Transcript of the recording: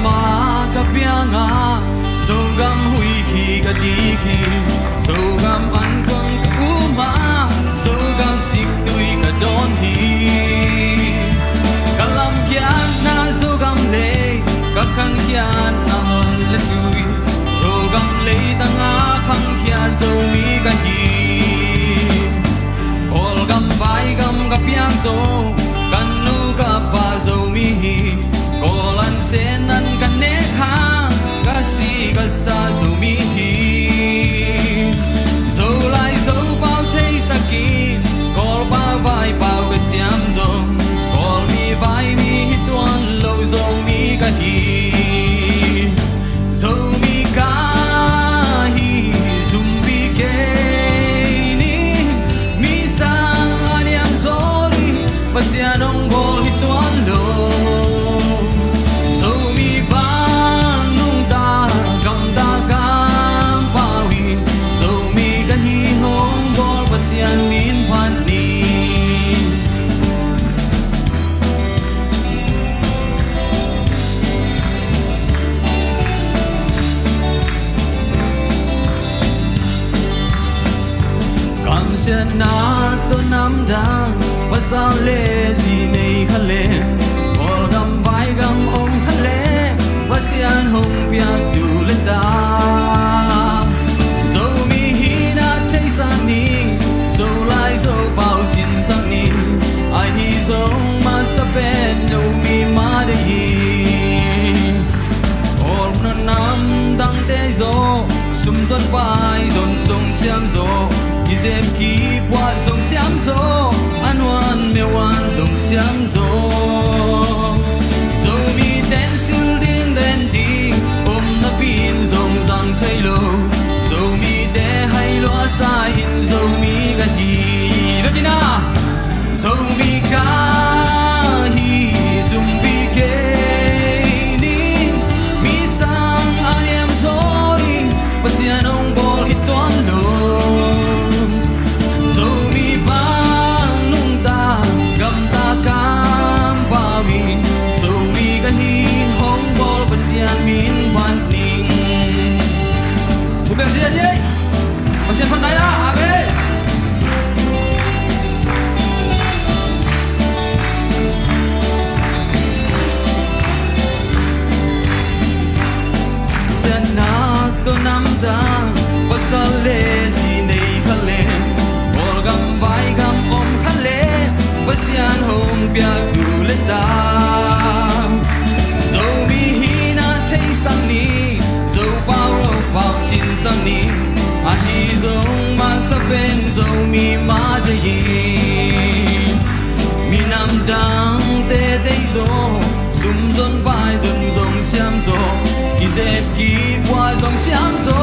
ma ka pianga zogam hui khi ka di khi zogam an kong ka uma zogam sik tui ka don hi kalam kian na zogam le ka khang kian na le tui zogam le tanga khang khia zo mi ka hi ol gam vai gam ka piang zo kan nu ka pa zo mi hi kolan senan kan ne kha ka si ka sa zo mi hi zo lai zo bao thei saki kol ba vai bao ka siam zo kol mi vai mi hi tuan lo zo mi ka hi zo mi ka hi zum bi ke ni mi sang aniam zo ri pasianong gol hi tuan lo sian min phan ni kam sian na to nam dang pasal le ji nei khale kol gam vai gam om khale pasian hong pia tu le ta zo mi hi na chei san ni zo lai zo bao xin sang ni ai hi zo ma sa pen no mi ma de hi ol na nam dang te zo sum zon pai zon zong xiam zo ki zem ki pwa zong xiam zo an wan me wan zong xiam zo zo mi ten sil ding len ding na pin zong zang thai lo zo mi de hai lo sa hin zo mi ga hi lo dina zo mi ka hi zum bi ke ni mi sang I am sorry pasianong bol hi tuan lo zo mi ba nung ta gam ta kam ba win zo mi ga hi hong bol pasian min ban ning bu ben dia ye pasian pan dai la abe to nam jang pasal le si nei khale bol gam vai gam om khale pasian hong pia tu le ta zo mi hi na chei sang ni zo bao xin sang ni a hi zo ma sa ben zo mi ma de yi mi nam dang te dei zo sum zon vai zon zong xiam zo ki zep ki qua dòng xiang zo